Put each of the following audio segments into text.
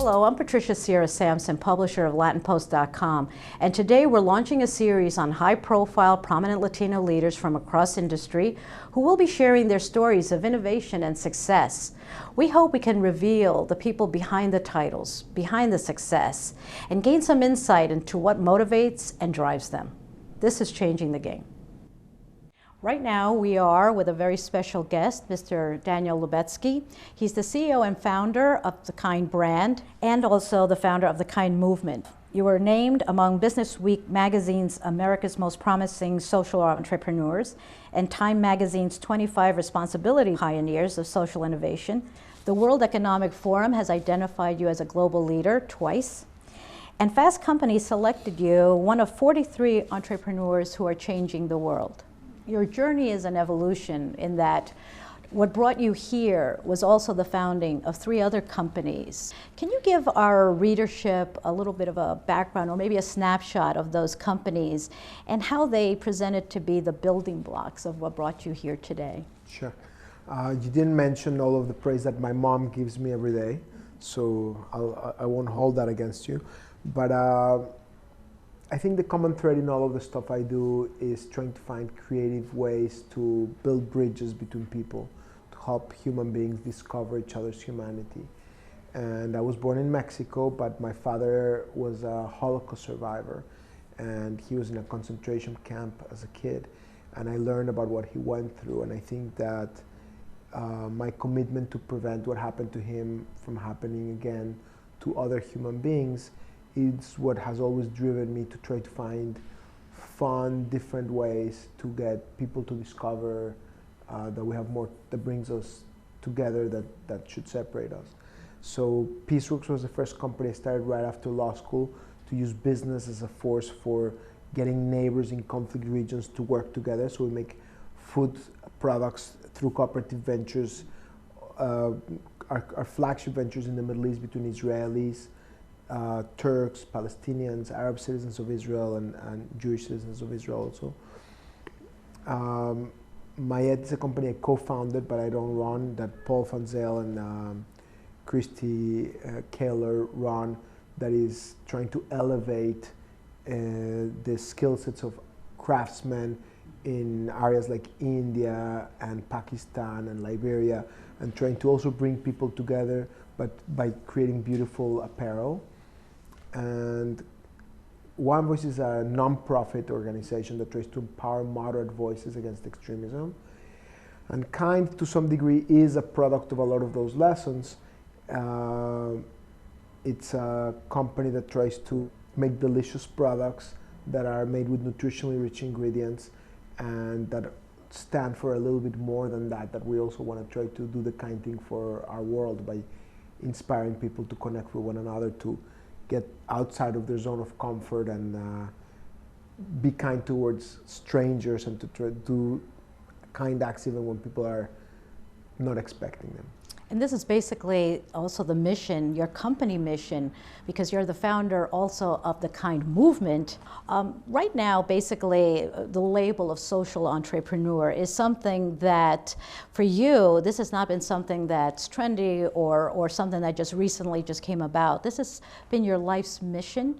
Hello, I'm Patricia Sierra Sampson, publisher of LatinPost.com, and today we're launching a series on high-profile, prominent Latino leaders from across industry who will be sharing their stories of innovation and success. We hope we can reveal the people behind the titles, behind the success, and gain some insight into what motivates and drives them. This is changing the game. Right now, we are with a very special guest, Mr. Daniel Lubetzky. He's the CEO and founder of the Kind brand and also the founder of the Kind movement. You were named among Business Week magazine's America's Most Promising Social Entrepreneurs and Time magazine's 25 Responsibility Pioneers of Social Innovation. The World Economic Forum has identified you as a global leader twice. And Fast Company selected you one of 43 entrepreneurs who are changing the world. Your journey is an evolution in that what brought you here was also the founding of 3 other companies. Can you give our readership a little bit of a background or maybe a snapshot of those companies and how they presented to be the building blocks of what brought you here today? Sure. You didn't mention all of the praise that my mom gives me every day, so I won't hold that against you. But I think the common thread in all of the stuff I do is trying to find creative ways to build bridges between people, to help human beings discover each other's humanity. And I was born in Mexico, but my father was a Holocaust survivor, and he was in a concentration camp as a kid, and I learned about what he went through, and I think that my commitment to prevent what happened to him from happening again to other human beings is what has always driven me to try to find fun, different ways to get people to discover that we have more that brings us together that should separate us. So Peaceworks was the first company I started right after law school to use business as a force for getting neighbors in conflict regions to work together. So we make food products through cooperative ventures, our flagship ventures in the Middle East between Israelis, Turks, Palestinians, Arab citizens of Israel, and Jewish citizens of Israel also. Mayet is a company I co-founded, but I don't run, that Paul Fanzel and Christy Kaler run, that is trying to elevate the skill sets of craftsmen in areas like India and Pakistan and Liberia, and trying to also bring people together, but by creating beautiful apparel. And One Voice is a non-profit organization that tries to empower moderate voices against extremism. And Kind, to some degree, is a product of a lot of those lessons. It's a company that tries to make delicious products that are made with nutritionally rich ingredients and that stand for a little bit more than that, that we also want to try to do the kind thing for our world by inspiring people to connect with one another, to get outside of their zone of comfort and be kind towards strangers and to try to do kind acts even when people are not expecting them. And this is basically also the mission, your company mission, because you're the founder also of the Kind movement. Right now, basically, the label of social entrepreneur is something that, for you, this has not been something that's trendy or something that just recently just came about. This has been your life's mission.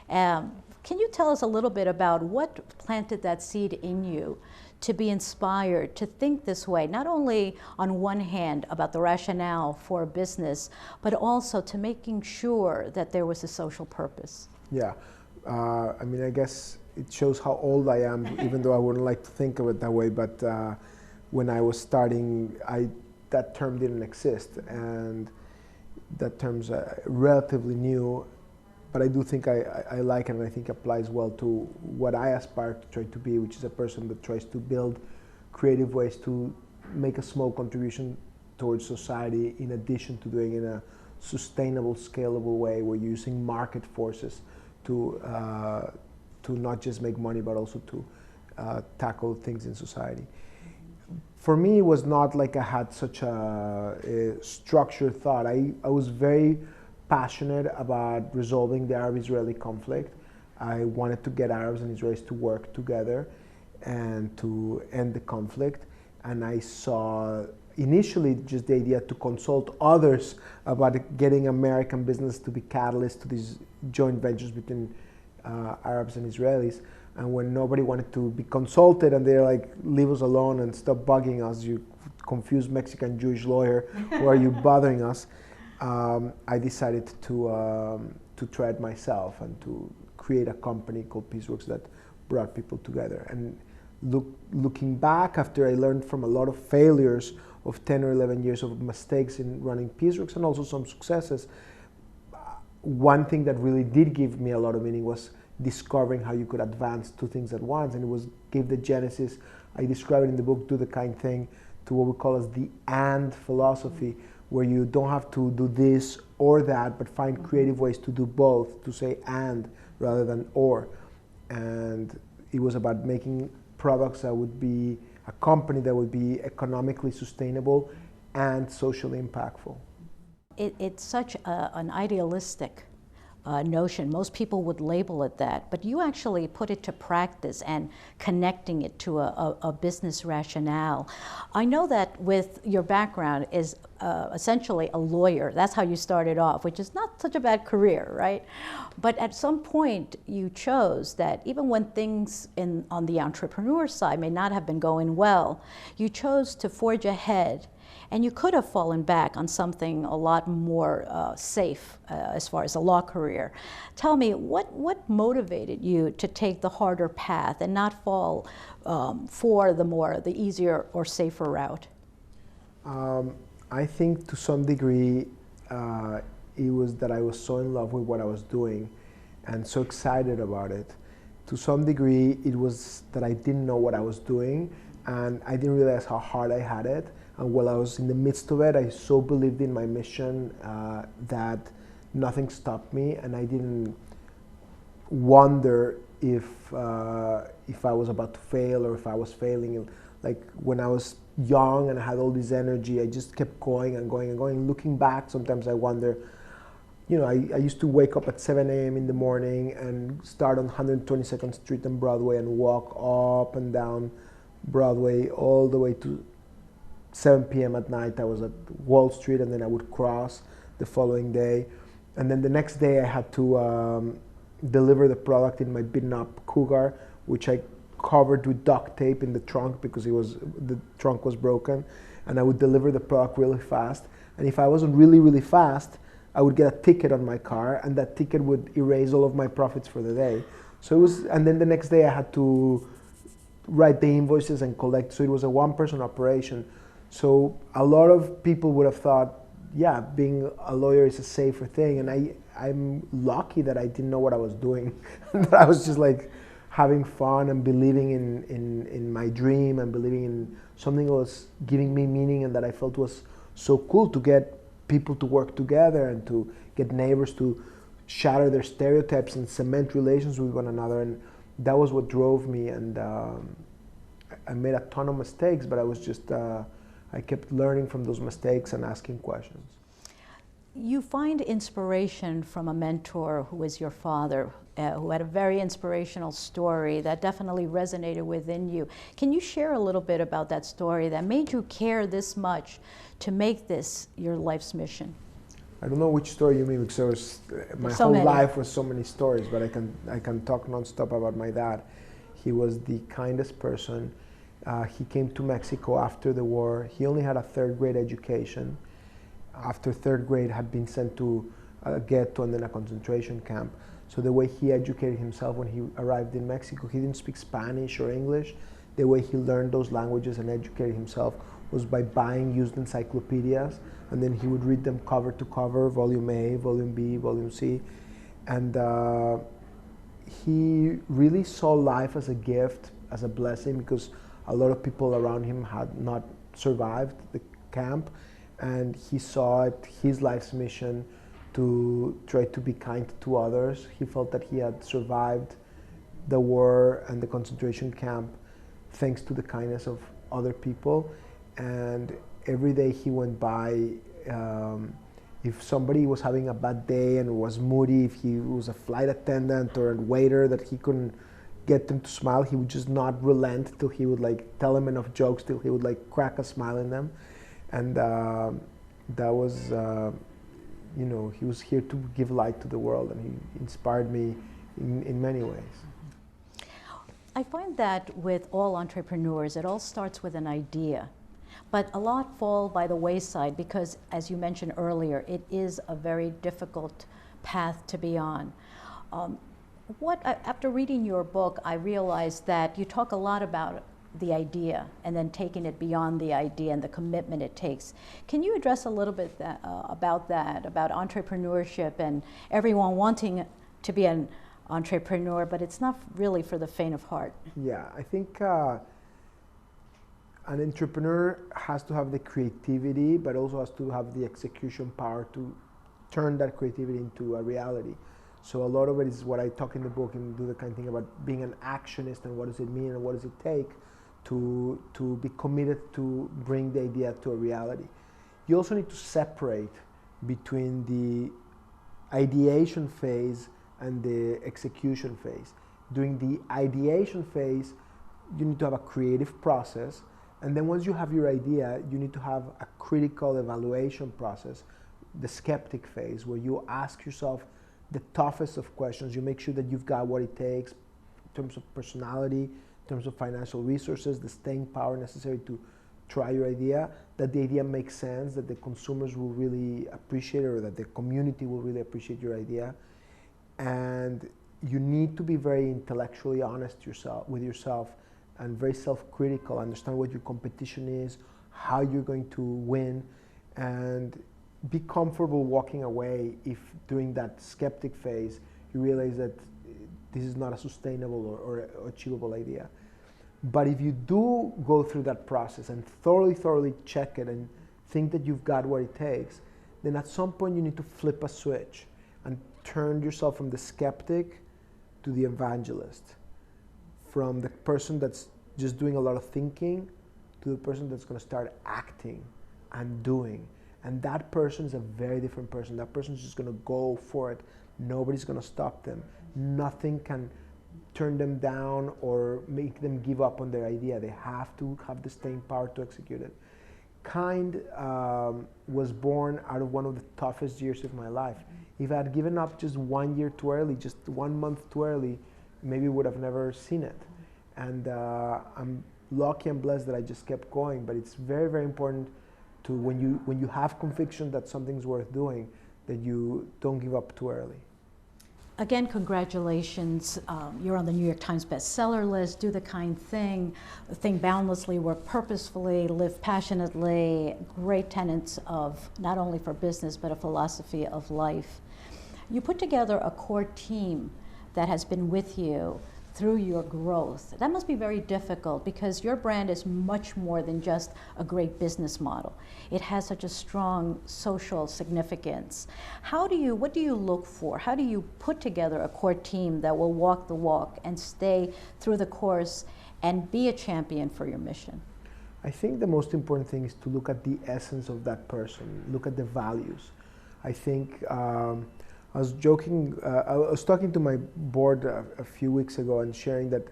Can you tell us a little bit about what planted that seed in you to be inspired, to think this way, not only on one hand about the rationale for business, but also to making sure that there was a social purpose? Yeah, I mean, I guess it shows how old I am, even though I wouldn't like to think of it that way, but when I was starting, that term didn't exist, and that term's relatively new. But I do think I like it, and I think applies well to what I aspire to try to be, which is a person that tries to build creative ways to make a small contribution towards society in addition to doing it in a sustainable, scalable way where you're using market forces to not just make money, but also to tackle things in society. For me, it was not like I had such a structured thought. I was very passionate about resolving the Arab-Israeli conflict. I wanted to get Arabs and Israelis to work together and to end the conflict. And I saw initially just the idea to consult others about getting American business to be catalyst to these joint ventures between Arabs and Israelis. And when nobody wanted to be consulted and they're like, leave us alone and stop bugging us, you confused Mexican Jewish lawyer, why are you bothering us? I decided to try it myself and to create a company called Peaceworks that brought people together. And looking back, after I learned from a lot of failures of 10 or 11 years of mistakes in running Peaceworks and also some successes, one thing that really did give me a lot of meaning was discovering how you could advance two things at once, and it gave the genesis. I describe it in the book, Do the Kind Thing, to what we call as the and philosophy, where you don't have to do this or that, but find creative ways to do both, to say and rather than or. And it was about making products that would be a company that would be economically sustainable and socially impactful. It's such an idealistic notion. Most people would label it that, but you actually put it to practice and connecting it to a business rationale. I know that with your background is essentially a lawyer. That's how you started off, which is not such a bad career, right? But at some point you chose that even when things on the entrepreneur side may not have been going well, you chose to forge ahead. And you could have fallen back on something a lot more safe as far as a law career. Tell me, what motivated you to take the harder path and not fall for the easier or safer route? I think to some degree it was that I was so in love with what I was doing and so excited about it. To some degree it was that I didn't know what I was doing and I didn't realize how hard I had it. And while I was in the midst of it, I so believed in my mission that nothing stopped me, and I didn't wonder if I was about to fail or if I was failing. Like when I was young and I had all this energy, I just kept going and going and going. Looking back, sometimes I wonder, you know, I used to wake up at 7 a.m. in the morning and start on 122nd Street and Broadway and walk up and down Broadway all the way to 7 p.m. at night. I was at Wall Street, and then I would cross the following day. And then the next day I had to deliver the product in my beaten up Cougar, which I covered with duct tape in the trunk because the trunk was broken. And I would deliver the product really fast. And if I wasn't really, really fast, I would get a ticket on my car, and that ticket would erase all of my profits for the day. So it was, and then the next day I had to write the invoices and collect. So it was a one-person operation. So a lot of people would have thought, yeah, being a lawyer is a safer thing. And I'm lucky that I didn't know what I was doing. That I was just like having fun and believing in my dream and believing in something that was giving me meaning and that I felt was so cool to get people to work together and to get neighbors to shatter their stereotypes and cement relations with one another. And that was what drove me. And I made a ton of mistakes, but I was just... I kept learning from those mistakes and asking questions. You find inspiration from a mentor who is your father, who had a very inspirational story that definitely resonated within you. Can you share a little bit about that story that made you care this much to make this your life's mission? I don't know which story you mean, because my whole life was so many stories, but I can talk nonstop about my dad. He was the kindest person. He came to Mexico after the war. He only had a third grade education. After third grade, had been sent to a ghetto and then a concentration camp. So the way he educated himself when he arrived in Mexico, he didn't speak Spanish or English. The way he learned those languages and educated himself was by buying used encyclopedias, and then he would read them cover to cover, volume A, volume B, volume C. And he really saw life as a gift, as a blessing, because a lot of people around him had not survived the camp, and he saw it, his life's mission, to try to be kind to others. He felt that he had survived the war and the concentration camp thanks to the kindness of other people. And every day he went by, if somebody was having a bad day and was moody, if he was a flight attendant or a waiter that he couldn't get them to smile, he would just not relent till he would like tell them enough jokes till he would like crack a smile in them. And that was, he was here to give light to the world, and he inspired me in many ways. I find that with all entrepreneurs, it all starts with an idea. But a lot fall by the wayside because, as you mentioned earlier, it is a very difficult path to be on. After reading your book, I realized that you talk a lot about the idea and then taking it beyond the idea and the commitment it takes. Can you address a little bit about entrepreneurship and everyone wanting to be an entrepreneur, but it's not really for the faint of heart? Yeah, I think an entrepreneur has to have the creativity, but also has to have the execution power to turn that creativity into a reality. So a lot of it is what I talk in the book and do the kind of thing about being an actionist and what does it mean and what does it take to be committed to bring the idea to a reality. You also need to separate between the ideation phase and the execution phase. During the ideation phase, you need to have a creative process, and then once you have your idea, you need to have a critical evaluation process, the skeptic phase, where you ask yourself the toughest of questions. You make sure that you've got what it takes in terms of personality, in terms of financial resources, the staying power necessary to try your idea, that the idea makes sense, that the consumers will really appreciate it, or that the community will really appreciate your idea. And you need to be very intellectually honest with yourself and very self-critical, understand what your competition is, how you're going to win, and be comfortable walking away if during that skeptic phase you realize that this is not a sustainable or achievable idea. But if you do go through that process and thoroughly check it and think that you've got what it takes, then at some point you need to flip a switch and turn yourself from the skeptic to the evangelist, from the person that's just doing a lot of thinking to the person that's going to start acting and doing. And that person is a very different person. That person is just going to go for it. Nobody's going to stop them. Nothing can turn them down or make them give up on their idea. They have to have the staying power to execute it. Kind was born out of one of the toughest years of my life. If I had given up just 1 year too early, just 1 month too early, maybe would have never seen it. And I'm lucky and blessed that I just kept going. But it's very important to when you have conviction that something's worth doing, that you don't give up too early. Again, congratulations. You're on the New York Times bestseller list. Do the kind thing, think boundlessly, work purposefully, live passionately. Great tenets of not only for business but a philosophy of life. You put together a core team that has been with you through your growth. That must be very difficult because your brand is much more than just a great business model. It has such a strong social significance. What do you look for? How do you put together a core team that will walk the walk and stay through the course and be a champion for your mission? I think the most important thing is to look at the essence of that person, look at the values. I think I was joking, I was talking to my board a few weeks ago and sharing that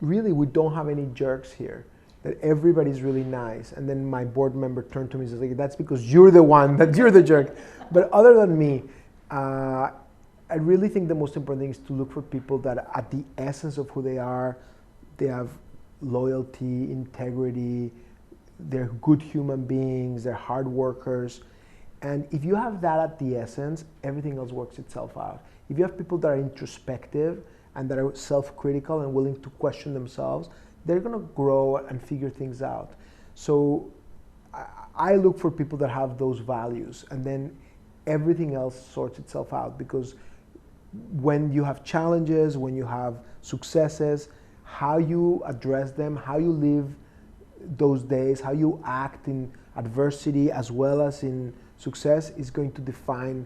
really we don't have any jerks here, that everybody's really nice. And then my board member turned to me and said, like, that's because you're the one, that you're the jerk. But other than me, I really think the most important thing is to look for people that at the essence of who they are, they have loyalty, integrity, they're good human beings, they're hard workers. And if you have that at the essence, everything else works itself out. If you have people that are introspective and that are self-critical and willing to question themselves, they're going to grow and figure things out. So I look for people that have those values, and then everything else sorts itself out, because when you have challenges, when you have successes, how you address them, how you live those days, how you act in adversity as well as in success is going to define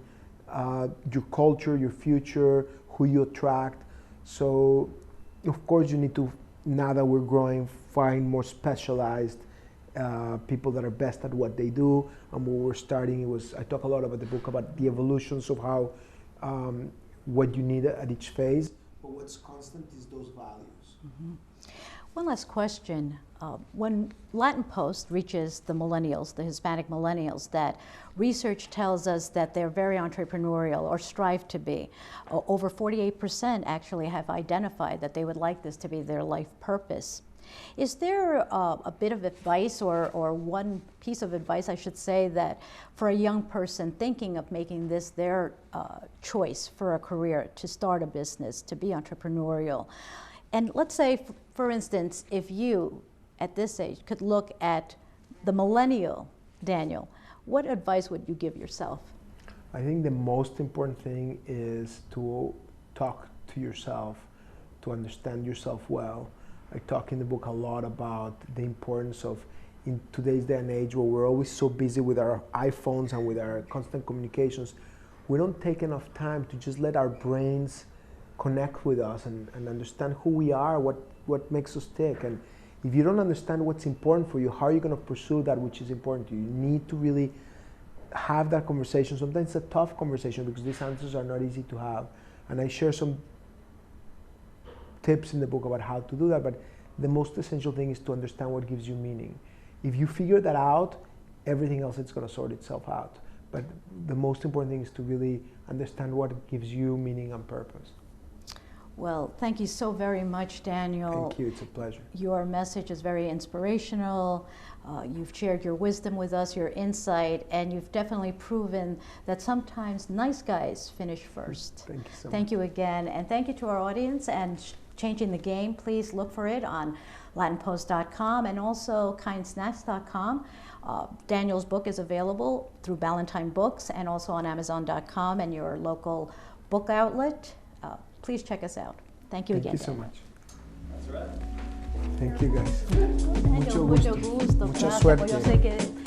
your culture, your future, who you attract. So, of course, you need to, now that we're growing, find more specialized people that are best at what they do. And when we're starting, I talk a lot about the book about the evolutions of how, what you need at each phase. But what's constant is those values. Mm-hmm. One last question. When Latin Post reaches the millennials, the Hispanic millennials, that research tells us that they're very entrepreneurial or strive to be. Over 48% actually have identified that they would like this to be their life purpose. Is there a bit of advice or one piece of advice, I should say, that for a young person thinking of making this their choice for a career, to start a business, to be entrepreneurial? And let's say, for instance, if you, at this age, could look at the millennial Daniel, what advice would you give yourself? I think the most important thing is to talk to yourself, to understand yourself well. I talk in the book a lot about the importance of, in today's day and age where we're always so busy with our iPhones and with our constant communications, we don't take enough time to just let our brains connect with us and understand who we are, what makes us tick. And if you don't understand what's important for you, how are you going to pursue that which is important to you? You need to really have that conversation. Sometimes it's a tough conversation because these answers are not easy to have. And I share some tips in the book about how to do that, but the most essential thing is to understand what gives you meaning. If you figure that out, everything else is going to sort itself out. But the most important thing is to really understand what gives you meaning and purpose. Well, thank you so very much, Daniel. Thank you, it's a pleasure. Your message is very inspirational. You've shared your wisdom with us, your insight, and you've definitely proven that sometimes nice guys finish first. Thank you so much. Thank you again, and thank you to our audience and Changing the Game. Please look for it on LatinPost.com and also KindSnacks.com. Daniel's book is available through Ballantine Books and also on Amazon.com and your local book outlet. Please check us out. Thank you again. Thank you so much. That's right. Thank you, guys. Daniel, mucho gusto. Mucha Gracias. suerte. Yo sé que